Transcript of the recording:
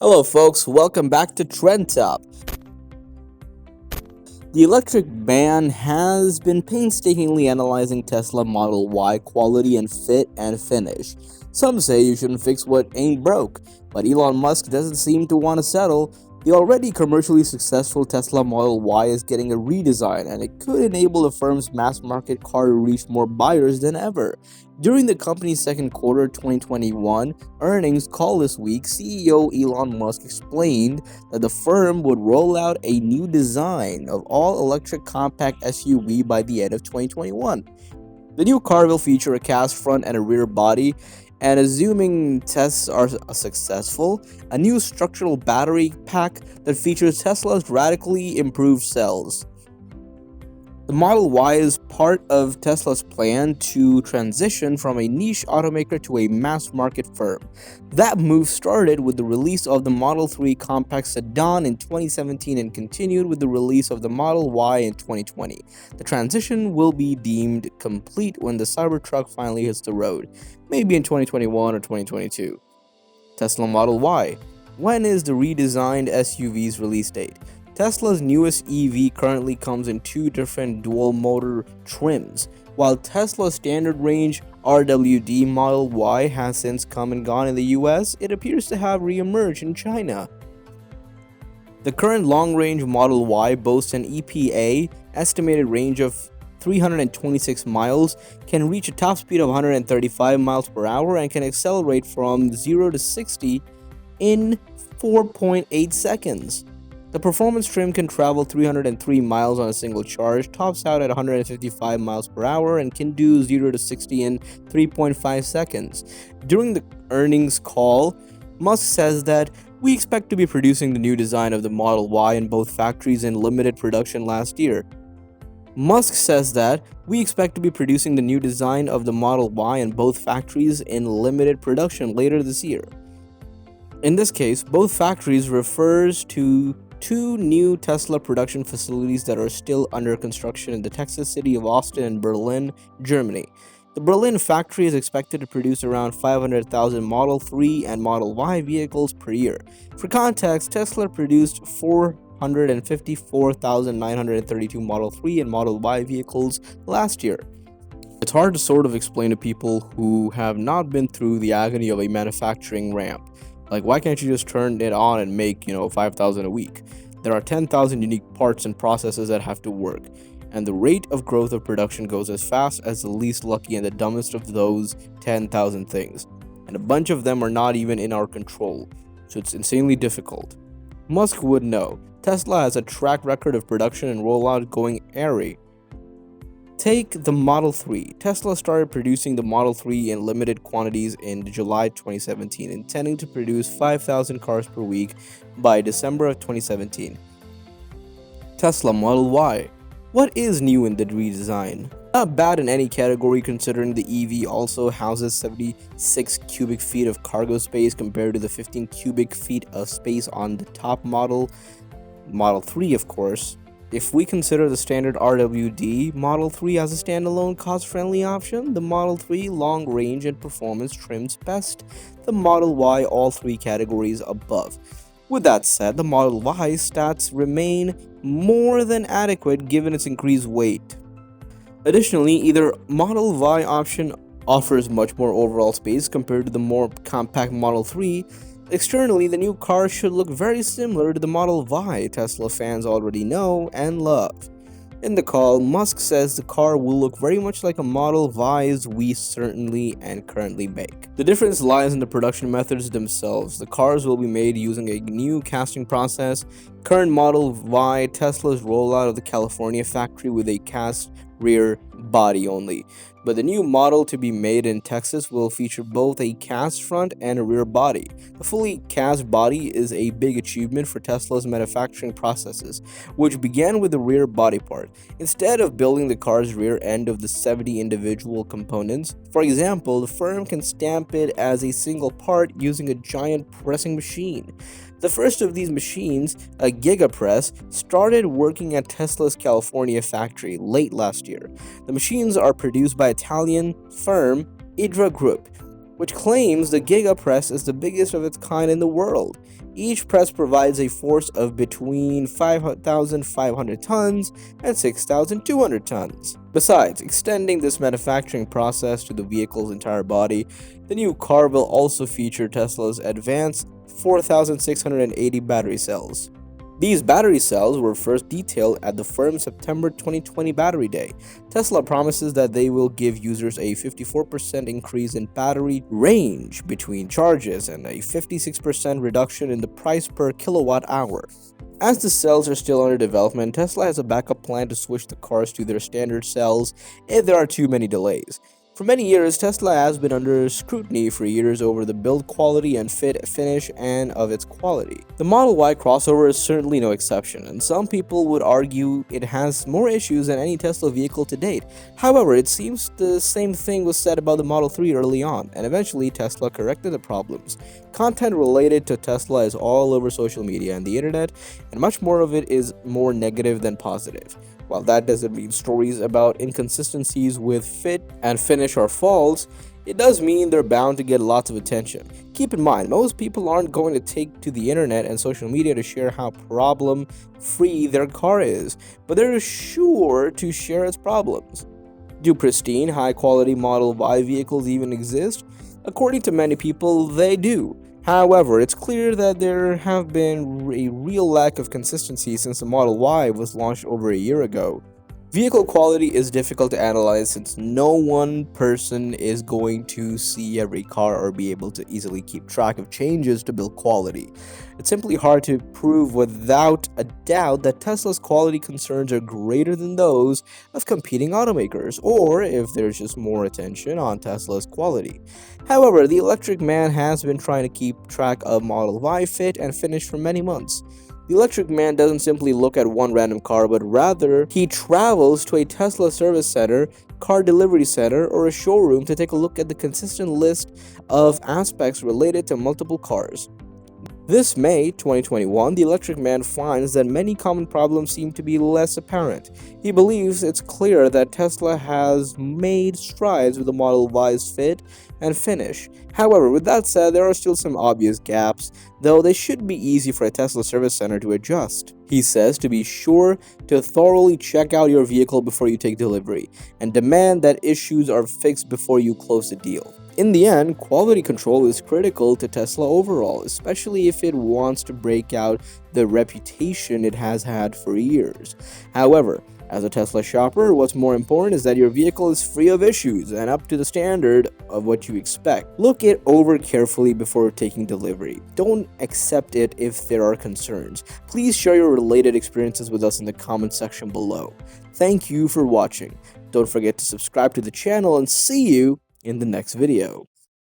Hello folks, welcome back to Trend Top. The electric man has been painstakingly analyzing Tesla Model Y quality and fit and finish. Some say you shouldn't fix what ain't broke, but Elon Musk doesn't seem to want to settle. The already commercially successful Tesla Model Y is getting a redesign, and it could enable the firm's mass-market car to reach more buyers than ever. During the company's second quarter 2021 earnings call this week, CEO Elon Musk explained that the firm would roll out a new design of all-electric compact SUV by the end of 2021. The new car will feature a cast front and a rear body, and assuming tests are successful, a new structural battery pack that features Tesla's radically improved cells. The Model Y is part of Tesla's plan to transition from a niche automaker to a mass-market firm. That move started with the release of the Model 3 compact sedan in 2017 and continued with the release of the Model Y in 2020. The transition will be deemed complete when the Cybertruck finally hits the road, maybe in 2021 or 2022. Tesla Model Y. When is the redesigned SUV's release date? Tesla's newest EV currently comes in two different dual-motor trims. While Tesla's standard range RWD Model Y has since come and gone in the US, it appears to have re-emerged in China. The current long-range Model Y boasts an EPA estimated range of 326 miles, can reach a top speed of 135 miles per hour, and can accelerate from 0 to 60 in 4.8 seconds. The performance trim can travel 303 miles on a single charge, tops out at 155 miles per hour, and can do 0 to 60 in 3.5 seconds. During the earnings call, Musk says that we expect to be producing the new design of the Model Y in both factories in limited production last year. Musk says that we expect to be producing the new design of the Model Y in both factories in limited production later this year. In this case, both factories refers to two new Tesla production facilities that are still under construction in the Texas city of Austin and Berlin, Germany. The Berlin factory is expected to produce around 500,000 Model 3 and Model Y vehicles per year. For context, Tesla produced 454,932 Model 3 and Model Y vehicles last year. It's hard to sort of explain to people who have not been through the agony of a manufacturing ramp. Like, why can't you just turn it on and make, 5,000 a week? There are 10,000 unique parts and processes that have to work, and the rate of growth of production goes as fast as the least lucky and the dumbest of those 10,000 things. And a bunch of them are not even in our control, so it's insanely difficult. Musk would know. Tesla has a track record of production and rollout going airy. Take the Model 3. Tesla started producing the Model 3 in limited quantities in July 2017, intending to produce 5,000 cars per week by December of 2017. Tesla Model Y. What is new in the redesign? Not bad in any category, considering the EV also houses 76 cubic feet of cargo space compared to the 15 cubic feet of space on the top Model 3, of course. If we consider the standard RWD Model 3 as a standalone cost-friendly option, the Model 3 long range and performance trims best the Model Y all three categories above. With that said, the Model Y stats remain more than adequate given its increased weight. Additionally, either Model Y option offers much more overall space compared to the more compact Model 3. Externally, the new car should look very similar to the Model Y Tesla fans already know and love. In the call, Musk says the car will look very much like a Model Ys we certainly and currently make. The difference lies in the production methods themselves. The cars will be made using a new casting process. Current Model Y Tesla's rollout of the California factory with a cast rear body only, but the new model to be made in Texas will feature both a cast front and a rear body. The fully cast body is a big achievement for Tesla's manufacturing processes, which began with the rear body part. Instead of building the car's rear end of the 70 individual components, for example, the firm can stamp it as a single part using a giant pressing machine. The first of these machines, a Giga Press, started working at Tesla's California factory late last year. The machines are produced by Italian firm Idra Group, which claims the Giga Press is the biggest of its kind in the world. Each press provides a force of between 5,500 tons and 6,200 tons. Besides extending this manufacturing process to the vehicle's entire body, the new car will also feature Tesla's advanced 4,680 battery cells. These battery cells were first detailed at the firm's September 2020 Battery Day. Tesla promises that they will give users a 54% increase in battery range between charges and a 56% reduction in the price per kilowatt hour. As the cells are still under development, Tesla has a backup plan to switch the cars to their standard cells if there are too many delays. For many years, Tesla has been under scrutiny for years over the build quality and finish and of its quality. The Model Y crossover is certainly no exception, and some people would argue it has more issues than any Tesla vehicle to date. However, it seems the same thing was said about the Model 3 early on, and eventually Tesla corrected the problems. Content related to Tesla is all over social media and the internet, and much more of it is more negative than positive. While that doesn't mean stories about inconsistencies with fit and finish are false, it does mean they're bound to get lots of attention. Keep in mind, most people aren't going to take to the internet and social media to share how problem-free their car is, but they're sure to share its problems. Do pristine, high-quality Model Y vehicles even exist? According to many people, they do. However, it's clear that there have been a real lack of consistency since the Model Y was launched over a year ago. Vehicle quality is difficult to analyze since no one person is going to see every car or be able to easily keep track of changes to build quality. It's simply hard to prove without a doubt that Tesla's quality concerns are greater than those of competing automakers, or if there's just more attention on Tesla's quality. However, the electric man has been trying to keep track of Model Y fit and finish for many months. The electric man doesn't simply look at one random car, but rather he travels to a Tesla service center, car delivery center, or a showroom to take a look at the consistent list of aspects related to multiple cars. This May 2021, the electric man finds that many common problems seem to be less apparent. He believes it's clear that Tesla has made strides with the Model Y's fit and finish. However, with that said, there are still some obvious gaps, though they should be easy for a Tesla service center to adjust. He says to be sure to thoroughly check out your vehicle before you take delivery, and demand that issues are fixed before you close the deal. In the end, quality control is critical to Tesla overall, especially if it wants to break out the reputation it has had for years. However, as a Tesla shopper, what's more important is that your vehicle is free of issues and up to the standard of what you expect. Look it over carefully before taking delivery. Don't accept it if there are concerns. Please share your related experiences with us in the comment section below. Thank you for watching. Don't forget to subscribe to the channel and see you in the next video.